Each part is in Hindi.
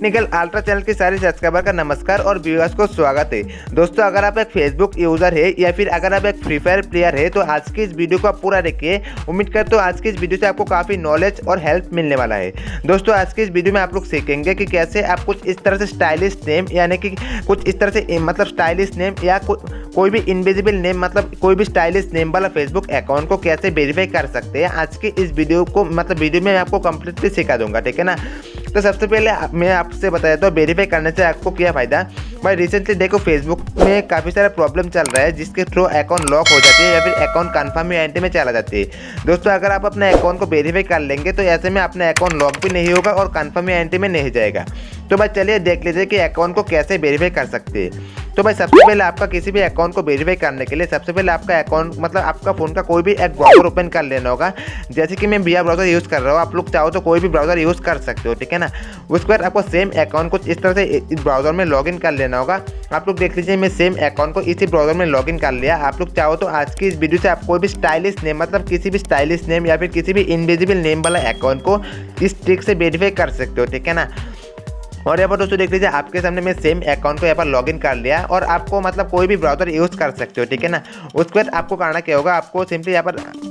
टेक्निकल अल्ट्रा चैनल के सारे सब्सक्राइबर का नमस्कार और व्यूअर्स को स्वागत है। दोस्तों, अगर आप एक फेसबुक यूज़र है या फिर अगर आप एक फ्री फायर प्लेयर है तो आज की इस वीडियो को आप पूरा देखिए। उम्मीद करते हो आज की इस वीडियो से आपको काफ़ी नॉलेज और हेल्प मिलने वाला है। दोस्तों, आज की इस वीडियो में आप लोग सीखेंगे कि कैसे आप कुछ इस तरह से स्टाइलिश नेम यानी कि कुछ इस तरह से मतलब स्टाइलिश नेम या कोई भी इनविजिबल नेम मतलब कोई भी स्टाइलिश नेम वाला फेसबुक अकाउंट को कैसे वेरीफाई कर सकते हैं। आज की इस वीडियो को वीडियो में आपको कंप्लीटली सिखा दूंगा, ठीक है ना। तो सबसे पहले मैं आपसे बता देता हूँ वेरीफाई करने से आपको क्या फ़ायदा। भाई रिसेंटली देखो फेसबुक में काफ़ी सारा प्रॉब्लम चल रहा है जिसके थ्रू अकाउंट लॉक हो जाती है या फिर अकाउंट कन्फर्म एंट्री में चला जाती है। दोस्तों, अगर आप अपने अकाउंट को वेरीफाई कर लेंगे तो ऐसे में अपना अकाउंट लॉक भी नहीं होगा और कन्फर्म एंट्री में नहीं जाएगा। तो भाई चलिए देख लीजिए कि अकाउंट को कैसे वेरीफाई कर सकते हैं। तो भाई सबसे पहले आपका किसी भी अकाउंट को वेरीफाई करने के लिए सबसे पहले आपका अकाउंट मतलब आपका फ़ोन का कोई भी एक ब्राउज़र ओपन कर लेना होगा। जैसे कि मैं बिया ब्राउज़र यूज़ कर रहा हूँ, आप लोग चाहो तो कोई भी ब्राउज़र यूज़ कर सकते हो, ठीक है ना। उसके बाद आपको सेम अकाउंट को इस तरह से इस ब्राउज़र में लॉगिन कर लेना होगा। आप लोग देख लीजिए मैं सेम अकाउंट को इसी ब्राउज़र में लॉगिन कर लिया। आप लोग चाहो तो आज की इस वीडियो से आप कोई भी स्टाइलिश नेम मतलब किसी भी स्टाइलिश नेम या फिर किसी भी इनविजिबल नेम वाला अकाउंट को इस ट्रिक से वेरीफाई कर सकते हो, ठीक है ना। और यहाँ पर दोस्तों देख लीजिए आपके सामने मैं सेम अकाउंट को यहाँ पर लॉगिन कर लिया और आपको मतलब कोई भी ब्राउज़र यूज़ कर सकते हो, ठीक है ना। उसके बाद आपको करना क्या होगा, आपको सिंपली यहाँ पर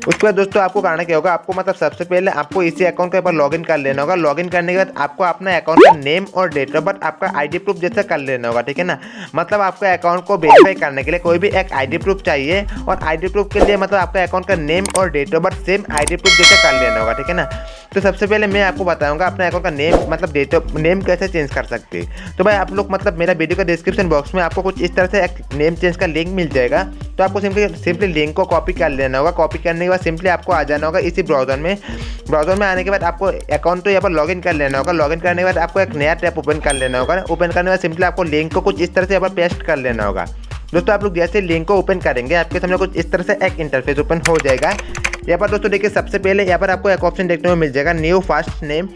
उसके बाद दोस्तों आपको करना क्या होगा, आपको मतलब सबसे पहले आपको इसी अकाउंट को यहाँ पर लॉगिन कर लेना होगा। लॉगिन करने के बाद आपको अपना अकाउंट का नेम और डेट ऑफ बर्थ आपका आईडी प्रूफ जैसा कर लेना होगा, ठीक है ना। मतलब आपका अकाउंट को वेरीफाई करने के लिए कोई भी एक आईडी प्रूफ चाहिए और आईडी प्रूफ के लिए मतलब आपका अकाउंट का नेम और date of birth same ID proof जैसा कर लेना होगा, ठीक है ना। तो सबसे पहले मैं आपको बताऊंगा अपने अकाउंट का नेम मतलब डेट ऑफ नेम कैसे चेंज कर सकते हैं। तो भाई आप लोग मतलब मेरा वीडियो का डिस्क्रिप्शन बॉक्स में आपको कुछ इस तरह से एक नेम चेंज का लिंक मिल जाएगा। तो आपको सिंपली लिंक को कॉपी कर लेना होगा। कॉपी करने के बाद सिंपली आपको आ जाना होगा इसी ब्राउज़र में आने के बाद आपको अकाउंट तो यहाँ पर लॉगिन कर लेना होगा। लॉगिन करने के बाद आपको एक नया टैब ओपन कर लेना होगा। ओपन करने के बाद सिंपली आपको लिंक को कुछ इस तरह से यहाँ पर पेस्ट कर लेना होगा। दोस्तों, आप लोग जैसे लिंक को ओपन करेंगे आपके सामने कुछ इस तरह से एक इंटरफेस ओपन हो जाएगा। यहाँ पर दोस्तों देखिए सबसे पहले यहाँ पर आपको एक ऑप्शन देखने को मिल जाएगा न्यू फर्स्ट नेम।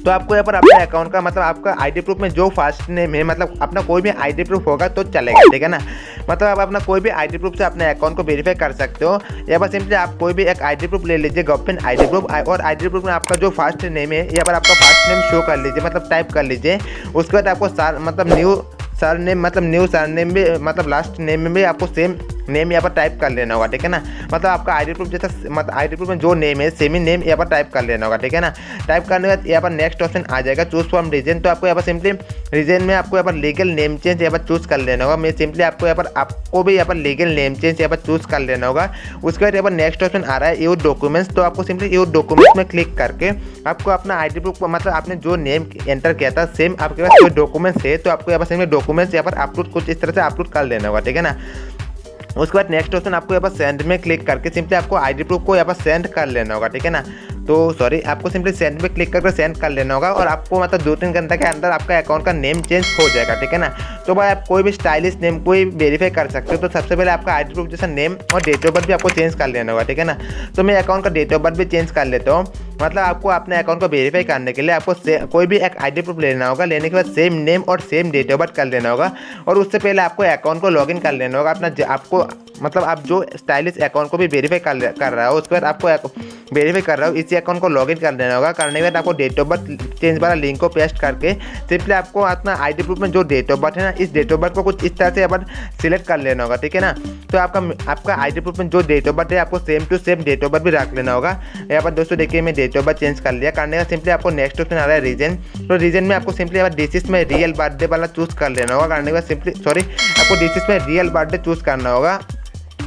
तो आपको यहाँ पर अपने अकाउंट का मतलब आपका आईडी प्रूफ में जो फर्स्ट नेम है मतलब अपना कोई भी आईडी प्रूफ होगा तो चलेगा, ठीक है ना। मतलब आप अपना कोई भी आईडी प्रूफ से अपने अकाउंट को वेरीफाई कर सकते हो। यहाँ पर सिंपली आप कोई भी एक आईडी प्रूफ ले लीजिए, गवर्नमेंट आईडी प्रूफ, और आईडी प्रूफ में आपका जो फर्स्ट नेम है यहाँ पर आपका फर्स्ट नेम शो कर लीजिए मतलब टाइप कर लीजिए। उसके बाद आपको न्यू सर नेम भी मतलब लास्ट नेम में भी आपको सेम नेम यहाँ पर टाइप कर लेना होगा, ठीक है ना। मतलब आपका आईडी प्रूफ जैसा मतलब आईडी प्रूफ में जो नेम है सेम ही नेम यहाँ पर टाइप कर लेना होगा, ठीक है ना। टाइप करने के बाद यहाँ पर नेक्स्ट ऑप्शन आ जाएगा चूज फ्रॉम रीजन। तो आपको यहाँ पर सिंपली रीजन में आपको यहाँ पर लीगल नेम चेंज यहाँ पर चूज़ कर लेना होगा। मैं सिंपली आपको यहाँ पर लीगल नेम चेंज यहाँ पर चूज़ कर लेना होगा। उसके बाद यहाँ पर नेक्स्ट ऑप्शन आ रहा है यूर डॉक्यूमेंट्स। तो आपको सिंपली यूर डॉक्यूमेंट्स में क्लिक करके आपको अपना आईडी प्रूफ मतलब आपने जो नेम एंटर किया था सेम आपके पास जो डॉक्यूमेंट्स है तो आपको यहाँ पर सिंपली डॉक्यूमेंट्स यहाँ पर अपलोड कुछ इस तरह से अपलोड कर लेना होगा, ठीक है ना। उसके बाद नेक्स्ट ऑप्शन आपको यहाँ पर सेंड में क्लिक करके सिंपली आपको आईडी प्रूफ को यहाँ पर सेंड कर लेना होगा, ठीक है ना। तो सॉरी आपको सिंपली सेंड में क्लिक करके सेंड कर लेना होगा और आपको मतलब 2-3 घंटे के अंदर आपका अकाउंट का नेम चेंज हो जाएगा, ठीक है ना। तो भाई आप कोई भी स्टाइलिश नेम कोई वेरीफाई कर सकते हो। तो सबसे पहले आपका आईडी प्रूफ जैसा नेम और डेट ऑफ बर्थ भी आपको चेंज कर लेना होगा, ठीक है ना। तो मैं अकाउंट का डेट ऑफ बर्थ भी चेंज कर लेता हूँ। मतलब आपको अपने अकाउंट को वेरीफाई करने के लिए आपको कोई भी एक आईडी प्रूफ लेना होगा। लेने के बाद सेम नेम और सेम डेट ऑफ बर्थ कर लेना होगा और उससे पहले आपको अकाउंट को लॉगिन कर लेना होगा अपना आपको मतलब आप जो स्टाइलिश अकाउंट को भी वेरीफाई कर रहा हो उसके बाद आपको वेरीफाई कर रहा हो इसी अकाउंट को लॉगिन कर लेना होगा। करने के बाद आपको डेट ऑफ बर्थ चेंज वाला लिंक को पेस्ट करके सिंपली आपको अपना आईडी प्रूफ में जो डेट ऑफ बर्थ है ना इस डेट ऑफ बर्थ को कुछ इस तरह से यहाँ पर सिलेक्ट कर लेना होगा, ठीक है ना। तो आपका आईडी प्रूफ में जो डेट ऑफ बर्थ है आपको same to same date of birth भी रख लेना होगा। यहाँ पर दोस्तों देखिए मैं डेट ऑफ बर्थ चेंज कर लिया। करने का सिंपली आपको नेक्स्ट ऑप्शन आ रहा है रीजन। तो रीजन में आपको सिंपली यहाँ पर डिजिट में रियल बर्थडे वाला चूज कर लेना होगा। करने के बाद आपको डिजिट में रियल बर्थडे चूज करना होगा।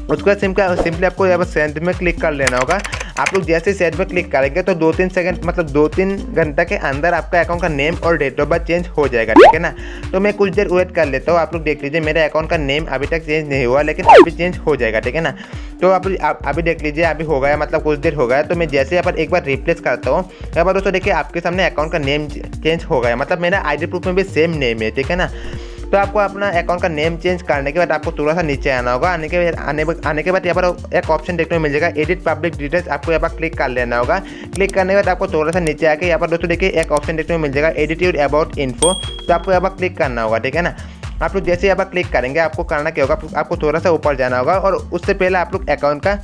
उसके बाद सिंपली आपको यहाँ पर सेंड में क्लिक कर लेना होगा। आप लोग जैसे सेंड में क्लिक करेंगे तो 2-3 सेकंड मतलब 2-3 घंटे के अंदर आपका अकाउंट का नेम और डेट ऑफ बर्थ चेंज हो जाएगा, ठीक है ना। तो मैं कुछ देर वेट कर लेता हूँ। आप लोग देख लीजिए मेरे अकाउंट का नेम अभी तक चेंज नहीं हुआ लेकिन अभी चेंज हो जाएगा, ठीक है ना। तो अभी देख लीजिए अभी हो गया मतलब कुछ देर हो गया। तो मैं जैसे यहाँ पर एक बार रिप्लेस करता हूँ यहाँ पर दोस्तों देखिए आपके सामने अकाउंट का नेम चेंज हो गया। मतलब मेरा आईडी प्रूफ में भी सेम नेम है, ठीक है ना। तो आपको अपना अकाउंट का नेम चेंज करने के बाद आपको थोड़ा सा नीचे आना होगा। आने के बाद यहाँ पर एक ऑप्शन देखने को मिल जाएगा एडिट पब्लिक डिटेल्स। आपको यहाँ पर क्लिक कर लेना होगा। क्लिक करने के बाद आपको थोड़ा सा नीचे आके यहाँ पर दोस्तों देखिए एक ऑप्शन देखने को मिल जाएगा एडिट योर अबाउट इन्फो। तो आपको यहाँ पर क्लिक करना होगा, ठीक है ना। आप लोग जैसे यहाँ पर क्लिक करेंगे आपको करना क्या होगा, आपको थोड़ा सा ऊपर जाना होगा और उससे पहले आप लोग अकाउंट का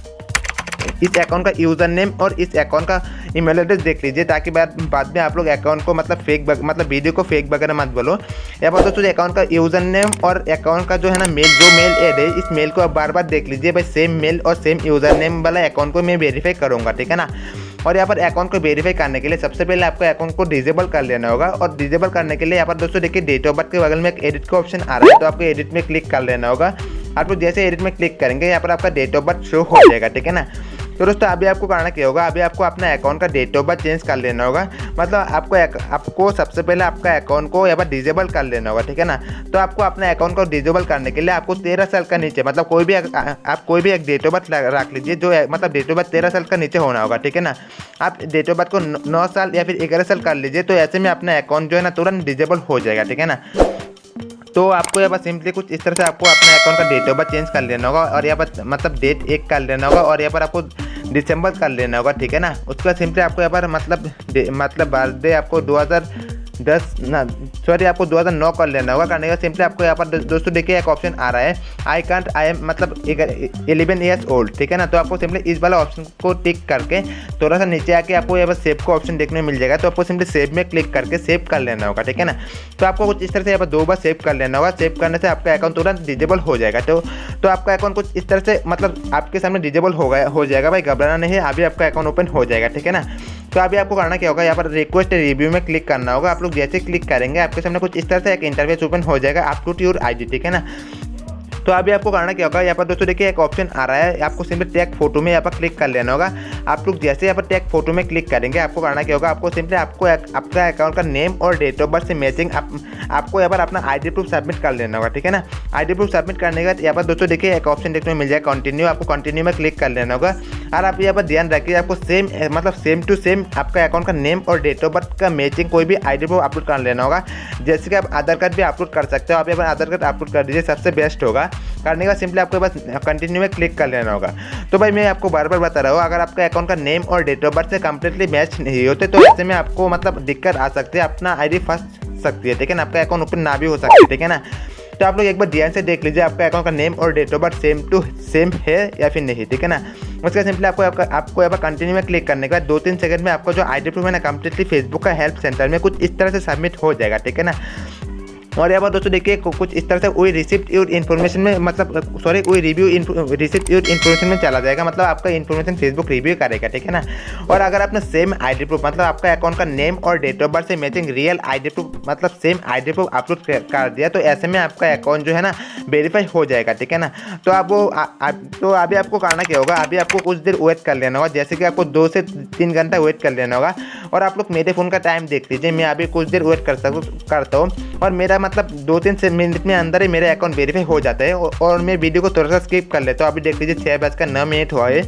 इस अकाउंट का यूज़र नेम और इस अकाउंट का ईमेल एड्रेस देख लीजिए, ताकि बाद में आप लोग अकाउंट को मतलब वीडियो को फेक वगैरह मत बोलो। यहाँ पर दोस्तों अकाउंट का यूज़र नेम और अकाउंट का जो है ना मेल ऐड है, इस मेल को आप बार बार देख लीजिए भाई, सेम मेल और सेम यूज़र नेम वाला अकाउंट को मैं वेरीफाई करूँगा, ठीक है ना। और यहाँ पर अकाउंट को वेरीफाई करने के लिए सबसे पहले आपको अकाउंट को डिसेबल कर लेना होगा। और डिसेबल करने के लिए यहाँ पर दोस्तों देखिए डेट ऑफ बर्थ के बगल में एक एडिट का ऑप्शन आ रहा है, तो आपको एडिट में क्लिक कर लेना होगा। आप लोग जैसे एडिट में क्लिक करेंगे यहाँ पर आपका डेट ऑफ बर्थ शो हो जाएगा, ठीक है ना। तो दोस्तों अभी आपको करना क्या होगा, अभी आपको अपना अकाउंट का डेट ऑफ बर्थ चेंज कर लेना होगा। मतलब आपको सबसे पहले आपका अकाउंट को यहाँ पर डिसेबल कर लेना होगा, ठीक है ना। तो आपको अपने अकाउंट को डिसेबल करने के लिए आपको 13 साल का नीचे, मतलब कोई भी एक डेट ऑफ बर्थ रख लीजिए, जो मतलब डेट ऑफ बर्थ 13 साल का नीचे होना होगा, ठीक है ना। आप डेट ऑफ बर्थ को 9 साल या फिर 11 साल कर लीजिए, तो ऐसे में अपना अकाउंट जो है ना तुरंत डिसेबल हो जाएगा, ठीक है ना। तो आपको यहाँ पर सिंपली कुछ इस तरह से आपको अपने अकाउंट का डेट ऑफ बर्थ चेंज कर लेना होगा, और यहाँ पर मतलब डेट 1 कर लेना होगा, और यहाँ पर आपको दिसंबर कर लेना होगा, ठीक है ना। उसके बाद सिंपली आपको यहाँ पर मतलब बर्थडे आपको 2009 कर लेना होगा। करने का सिंपली आपको यहाँ पर दोस्तों देखिए एक ऑप्शन आ रहा है, आई एम मतलब 11 ईयर्स ओल्ड, ठीक है ना। तो आपको सिंपली इस वाला ऑप्शन को टिक करके थोड़ा सा नीचे आके आपको यहाँ पर सेव का ऑप्शन देखने में मिल जाएगा, तो आपको सिंपली सेव में क्लिक करके सेव कर लेना होगा, ठीक है ना। तो आपको कुछ इस तरह से यहाँ पर 2 बार सेव कर लेना होगा। सेव करने से आपका अकाउंट तुरंत डिसेबल हो जाएगा। तो आपका अकाउंट कुछ इस तरह से मतलब आपके सामने डिसेबल हो जाएगा भाई, घबराना नहीं है, अभी आपका अकाउंट ओपन हो जाएगा, ठीक है ना। तो अभी आपको करना क्या होगा, यहाँ पर रिक्वेस्ट रिव्यू में क्लिक करना होगा। आप लोग जैसे क्लिक करेंगे आपके सामने कुछ इस तरह से एक इंटरफेस ओपन हो जाएगा, अपलोड योर आईडी, ठीक है ना। तो अभी आपको करना क्या होगा, यहाँ पर दोस्तों देखिए एक ऑप्शन आ रहा है, आपको सिंपली टैग फोटो में यहाँ पर क्लिक कर लेना होगा। आप लोग जैसे यहाँ पर टैग फोटो में क्लिक करेंगे आपको करना क्या होगा, आपको सिंपली आपको आपका अकाउंट का नेम और डेट ऑफ बर्थ से मैचिंग आपको यहाँ पर अपना आईडी प्रूफ सबमिट कर लेना होगा, ठीक है ना। आईडी प्रूफ सबमिट करने के बाद यहाँ पर दोस्तों देखिए एक ऑप्शन देखने को मिल जाएगा कंटिन्यू, आपको कंटिन्यू में क्लिक कर लेना होगा। और आप यहाँ पर ध्यान रखिए आपको सेम टू सेम आपका अकाउंट का नेम और डेट ऑफ बर्थ का मैचिंग कोई भी आईडी प्रूफ अपलोड कर लेना होगा। जैसे कि आप आधार कार्ड भी अपलोड कर सकते हो, आप यहाँ पर आधार कार्ड अपलोड कर दीजिए, सबसे बेस्ट होगा। करने का सिंपली आपको बस कंटिन्यू में क्लिक कर लेना होगा। तो भाई मैं आपको बार बार बता रहा हूँ, अगर आपका अकाउंट का नेम और डेट ऑफ बर्थ से कंप्लीटली मैच नहीं होते तो ऐसे में आपको मतलब दिक्कत आ सकती है, अपना आईडी फंस सकती है, ठीक है ना। आपका अकाउंट ओपन ना भी हो सकती है, ठीक है ना। तो आप लोग एक बार ध्यान से देख लीजिए आपका अकाउंट का नेम और date of birth same to same है या फिर नहीं, ठीक है ना। उसके सिंपली आपको यहाँ पर कंटिन्यू में क्लिक करने के बाद 2-3 सेकंड में आपको जो आईडी प्रूफ है ना कंप्लीटली फेसबुक का हेल्प सेंटर में कुछ इस तरह से सबमिट हो जाएगा, ठीक है ना। और यहाँ पर दोस्तों देखिए कुछ इस तरह से वही रिसिप्ट योर इन्फॉर्मेशन में मतलब सॉरी वही रिसिप्ट योर इन्फॉर्मेशन में चला जाएगा, मतलब आपका इन्फॉर्मेशन फेसबुक रिव्यू करेगा, ठीक है ना। और अगर आपने सेम आईडी प्रूफ मतलब आपका अकाउंट का नेम और डेट ऑफ बर्थ से मैचिंग रियल आईडी प्रूफ मतलब सेम आईडी प्रूफ अपलोड कर दिया, तो ऐसे में आपका अकाउंट जो है ना वेरीफाई हो जाएगा, ठीक है ना। तो तो अभी आपको करना क्या होगा, अभी आपको कुछ देर वेट कर लेना होगा, जैसे कि आपको 2 से 3 घंटा वेट कर लेना होगा। और आप लोग मेरे फ़ोन का टाइम देख लीजिए, मैं अभी कुछ देर वेट करता हूँ और मेरा मतलब 2-3 मिनट में अंदर ही मेरा अकाउंट वेरीफाई हो जाता है। और मैं वीडियो को थोड़ा सा स्किप कर लेता हूँ। अभी देख लीजिए 6:09 हुआ है।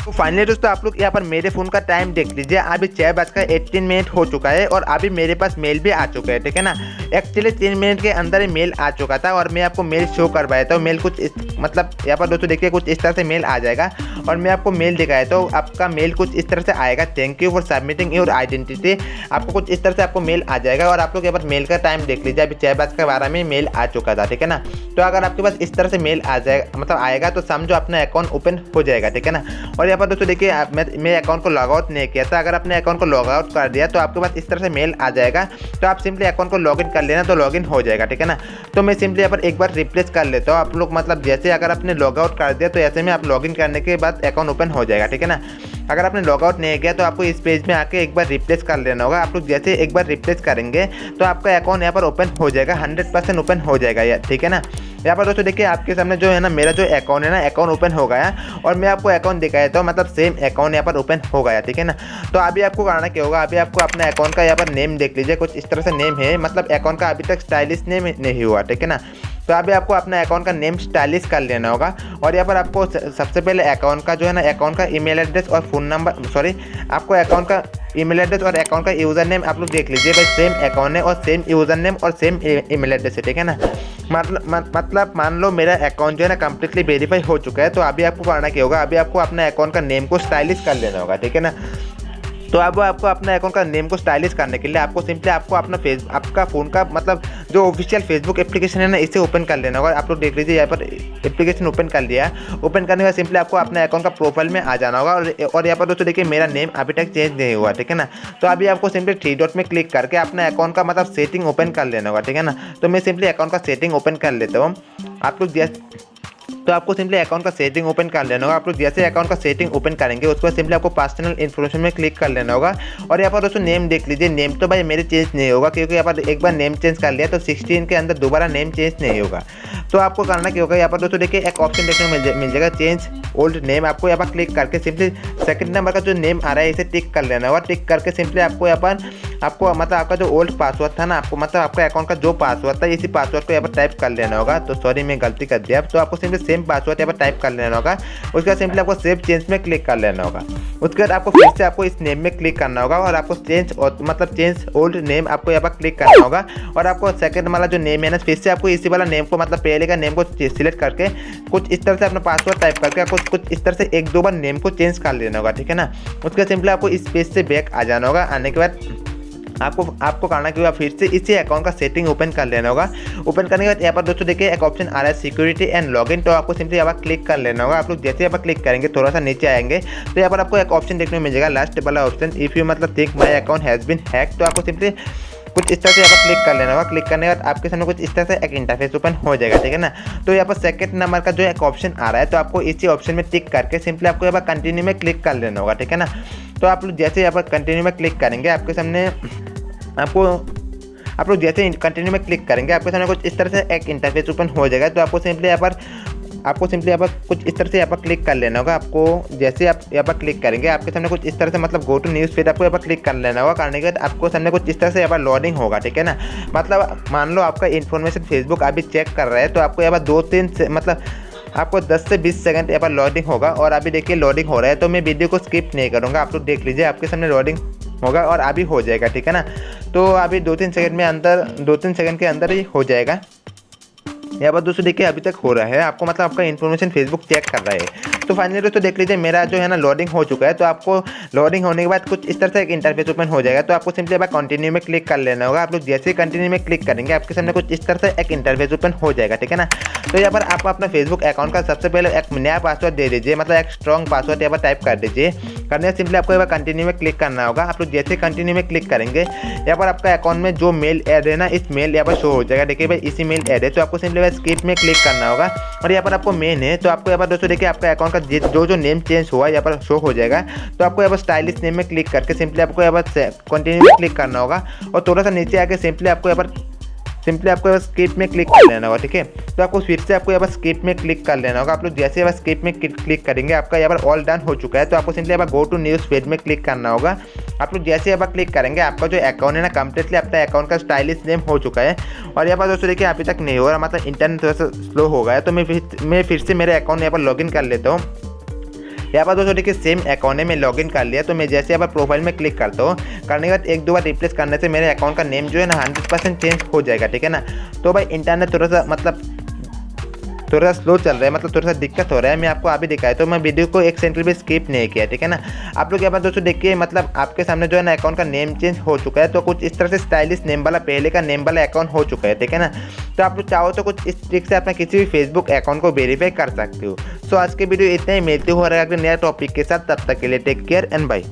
तो फाइनली दोस्तों आप लोग यहाँ पर मेरे फ़ोन का टाइम देख लीजिए, अभी 6:18 हो चुका है और अभी मेरे पास मेल भी आ चुका है, ठीक है ना। एक्चुअली 3 मिनट के अंदर ही मेल आ चुका था और मैं आपको मेल शो करवाया था। मेल कुछ मतलब यहाँ पर दोस्तों देखिए कुछ इस तरह से मेल आ जाएगा और मैं आपको मेल दिखाया तो आपका मेल कुछ इस तरह से आएगा, thank you for submitting your identity. आपको कुछ इस तरह से आपको मेल आ जाएगा और आप लोग यहाँ पर मेल का टाइम देख लीजिए, अभी 6:12 में मेल आ चुका था, ठीक है ना। तो अगर आपके पास इस तरह से मेल आ जाएगा मतलब आएगा तो समझो अपना अकाउंट ओपन हो जाएगा, ठीक है ना। और यहाँ पर दोस्तों देखिए मैं अकाउंट को लॉग आउट नहीं किया था, अगर आपने अकाउंट को लॉग आउट कर दिया तो आपके पास इस तरह से मेल आ जाएगा, तो आप सिंपली अकाउंट को लॉगिन कर लेना तो लॉगिन हो जाएगा, ठीक है ना। तो मैं सिंपली यहाँ पर एक बार रिप्लेस कर लेता हूँ। आप लोग मतलब जैसे अगर आपने लॉग आउट कर दिया तो ऐसे में आप लॉगिन करने के बाद अकाउंट ओपन हो जाएगा, ठीक है ना। अगर आपने लॉग आउट नहीं किया तो आपको इस पेज में आके एक बार रिप्लेस कर लेना होगा। आप लोग जैसे एक बार रिप्लेस करेंगे तो आपका अकाउंट यहाँ पर ओपन हो जाएगा, 100% ओपन हो जाएगा यार, ठीक है ना। यहाँ पर दोस्तों देखिए आपके सामने जो है ना मेरा जो अकाउंट है ना अकाउंट ओपन हो गया और मैं आपको अकाउंट दिखाया था मतलब सेम अकाउंट यहाँ पर ओपन हो गया, ठीक है ना। तो अभी आपको करना क्या होगा, अभी आपको अपने अकाउंट का यहाँ पर नेम देख लीजिए, कुछ इस तरह से नेम है, मतलब अकाउंट का अभी तक स्टाइलिश नेम नहीं हुआ, ठीक है ना। तो अभी आपको अपना अकाउंट का नेम स्टाइलिश कर लेना होगा और यहाँ पर आपको सबसे पहले अकाउंट का जो है ना अकाउंट का ईमेल एड्रेस और फ़ोन नंबर आपको अकाउंट का ईमेल एड्रेस और अकाउंट का यूज़र नेम आप लोग देख लीजिए भाई, सेम अकाउंट है और सेम यूज़र नेम और सेम ईमेल एड्रेस है, ठीक है ना। मतलब मान लो मेरा अकाउंट जो है ना कम्प्लीटली वेरीफाई हो चुका है। तो अभी आपको करना क्या होगा, अभी आपको अपना अकाउंट का नेम को स्टाइलिश कर लेना होगा, ठीक है ना। तो अब आपको अपना अकाउंट का नेम को स्टाइलिश करने के लिए आपको सिंपली आपको अपना आपका फ़ोन का मतलब जो ऑफिशियल फेसबुक एप्लीकेशन है ना, इसे ओपन कर लेना होगा। आप लोग देख लीजिए यहाँ पर एप्लीकेशन ओपन कर लिया। ओपन करने के बाद सिंपली आपको अपने अकाउंट का प्रोफाइल में आ जाना होगा और यहाँ पर दोस्तों देखिए मेरा नेम अभी तक चेंज नहीं हुआ, ठीक है ना। तो अभी आपको सिंपली 3 डॉट में क्लिक करके अपने अकाउंट का मतलब सेटिंग ओपन कर लेना होगा, ठीक है ना। तो मैं सिंपली अकाउंट का सेटिंग ओपन कर लेता हूँ। आप लोग तो आपको सिंपली अकाउंट का सेटिंग ओपन कर लेना होगा। आप लोग जैसे अकाउंट का सेटिंग ओपन करेंगे उसके बाद सिंपली आपको पर्सनल इन्फॉर्मेशन में क्लिक कर लेना होगा। और यहाँ पर दोस्तों नेम देख लीजिए। नेम तो भाई मेरे चेंज नहीं होगा क्योंकि यहाँ पर एक बार नेम चेंज कर लिया तो 16 के अंदर दोबारा नेम चेंज नहीं होगा। तो आपको करना क्या होगा, यहाँ पर दोस्तों देखिए एक ऑप्शन देखने को मिल जाएगा चेंज ओल्ड नेम। आपको यहाँ पर क्लिक करके सिंपली सेकंड नंबर का जो नेम आ रहा है इसे टिक कर लेना होगा। टिक करके सिंपली आपको यहाँ पर आपको मतलब आपका जो ओल्ड पासवर्ड था ना, आपको मतलब आपका अकाउंट का जो पासवर्ड था इसी पासवर्ड को यहाँ पर टाइप कर लेना होगा। तो सॉरी मैं गलती कर दिया। तो आपको सिंपली सेम पासवर्ड यहाँ पर टाइप कर लेना होगा। उसके बाद सिंपली आपको सेव चेंज में क्लिक कर लेना होगा। उसके बाद आपको फिर से आपको इस नेम में क्लिक करना होगा और आपको चेंज ओल्ड नेम आपको यहाँ पर क्लिक करना होगा। और आपको सेकंड वाला जो नेम है ना, फिर से आपको इसी वाला नेम को मतलब पहले का नेम को सिलेक्ट करके कुछ इस तरह से अपना पासवर्ड टाइप करके आपको कुछ इस तरह से 1-2 बार नेम को चेंज कर लेना होगा, ठीक है ना। उसके बाद सिंपली आपको इस पेज से बैक आ जाना होगा। आने के बाद आपको करना कि फिर से इसी अकाउंट का सेटिंग ओपन कर लेना होगा। ओपन करने के बाद यहाँ पर दोस्तों देखिए एक ऑप्शन आ रहा है सिक्योरिटी एंड लॉगिन। तो आपको सिंपली यहाँ पर क्लिक कर लेना होगा। आप लोग जैसे यहाँ पर क्लिक करेंगे थोड़ा सा नीचे आएंगे तो यहाँ पर आपको एक ऑप्शन देखने को मिल जाएगा लास्ट वाला ऑप्शन, इफ़ यू मतलब think my account has been hack. तो आपको सिंपली कुछ इस तरह से यहाँ पर क्लिक कर लेना होगा। क्लिक करने के बाद आपके सामने कुछ इस तरह से एक इंटरफेस ओपन हो जाएगा, ठीक है ना। तो यहाँ पर सेकंड नंबर का जो एक ऑप्शन आ रहा है तो आपको इसी ऑप्शन में टिक करके सिंपली आपको यहाँ पर कंटिन्यू में क्लिक कर लेना होगा, ठीक है ना। तो आप लोग जैसे यहाँ पर कंटिन्यू में क्लिक करेंगे आपके सामने आप लोग जैसे कंटिन्यू में क्लिक करेंगे आपके सामने कुछ इस तरह से एक इंटरफेस ओपन हो जाएगा। तो आपको सिंपली यहाँ पर कुछ इस तरह से यहाँ पर क्लिक कर लेना होगा। आपको जैसे आप यहाँ पर क्लिक करेंगे आपके सामने कुछ इस तरह से मतलब गो टू न्यूज़ फीड आपको यहाँ पर क्लिक कर लेना होगा। करने के बाद आपको सामने कुछ इस तरह से यहाँ पर लोडिंग होगा, ठीक है ना। मतलब मान लो आपका इन्फॉर्मेशन फेसबुक अभी चेक कर रहा है तो आपको यहाँ पर 2-3 से मतलब आपको 10 से 20 सेकंड यहाँ पर लोडिंग होगा। और अभी देखिए लोडिंग हो रहा है तो मैं वीडियो को स्किप नहीं करूँगा। आप लोग देख लीजिए आपके सामने लोडिंग होगा और अभी हो जाएगा, ठीक है ना। तो अभी 2-3 सेकंड के अंदर ही हो जाएगा। यहाँ पर दोस्तों देखिए अभी तक हो रहा है। आपको मतलब आपका इन्फॉर्मेशन फेसबुक चेक कर रहा है। तो फाइनली दोस्तों देख लीजिए मेरा जो है ना लोडिंग हो चुका है। तो आपको लोडिंग होने के बाद कुछ इस तरह से एक इंटरफेस ओपन हो जाएगा। तो आपको सिंपली अब कंटिन्यू में क्लिक कर लेना होगा। आप लोग जैसे ही कंटिन्यू में क्लिक करेंगे आपके सामने कुछ इस तरह से एक इंटरफेस ओपन हो जाएगा, ठीक है ना। तो यहाँ पर आप अपना फेसबुक अकाउंट का सबसे पहले एक नया पासवर्ड दे दीजिए, मतलब एक स्ट्रॉन्ग पासवर्ड यहाँ पर टाइप कर दीजिए। करने से सिंपली आपको यहाँ पर कंटिन्यू में क्लिक करना होगा। आप लोग जैसे कंटिन्यू में क्लिक करेंगे यहाँ पर आपका अकाउंट में जो मेल ऐड है ना, इस मेल यहाँ पर शो हो जाएगा। देखिए भाई इसी मेल ऐड है। तो आपको सिंपली स्किप में क्लिक करना होगा। और यहाँ पर आपको मेन है तो आपको यहाँ पर दोस्तों देखिए आपका अकाउंट का जो नेम चेंज हुआ यहाँ पर शो हो जाएगा। तो आपको यहाँ पर स्टाइलिश नेम में क्लिक करके सिंपली आपको यहाँ पर कंटिन्यू में क्लिक करना होगा। और थोड़ा सा नीचे आके सिंपली आपको स्किप में क्लिक कर लेना होगा, ठीक है। तो आपको फिर से आपको यहाँ पर स्किप में क्लिक कर लेना होगा। आप लोग जैसे यहाँ स्किप में क्लिक करेंगे आपका यहाँ पर ऑल डन हो चुका है। तो आपको सिंपली यहाँ पर गो टू न्यूज़ फीड में क्लिक करना होगा। आप लोग जैसे यहाँ पर क्लिक करेंगे आपका जो अकाउंट है ना कंप्लीटली आपका अकाउंट का स्टाइलिश नेम हो चुका है। और यहाँ पर दोस्तों देखिए अभी तक नहीं हो रहा, मतलब इंटरनेट थोड़ा सा स्लो हो गया है। तो मैं फिर से मेरे अकाउंट यहाँ पर लॉगिन कर लेता हूँ। यहाँ पर दोस्तों देखिए सेम अकाउंट है, मैं लॉगिन कर लिया। तो मैं जैसे यहाँ पर प्रोफाइल में क्लिक करता हूँ, करने के बाद 1-2 बार रिप्लेस करने से मेरे अकाउंट का नेम जो है ना 100% चेंज हो जाएगा, ठीक है ना। तो भाई इंटरनेट थोड़ा सा स्लो चल रहा है, मतलब थोड़ा सा दिक्कत हो रहा है। मैं आपको अभी दिखाया तो मैं वीडियो को एक सेकंड भी स्किप नहीं किया, ठीक है ना। आप लोग यहाँ पर दोस्तों देखिए मतलब आपके सामने जो है ना अकाउंट का नेम चेंज हो चुका है। तो कुछ इस तरह से स्टाइलिश नेम वाला पहले का नेम वाला अकाउंट हो चुका है, ठीक है ना। तो आप लोग चाहो तो कुछ इस ट्रिक से अपना किसी भी फेसबुक अकाउंट को वेरीफाई कर सकते हो। सो आज के वीडियो इतना ही, मिलते हो अगले नया टॉपिक के साथ। तब तक के लिए टेक केयर एंड बाय।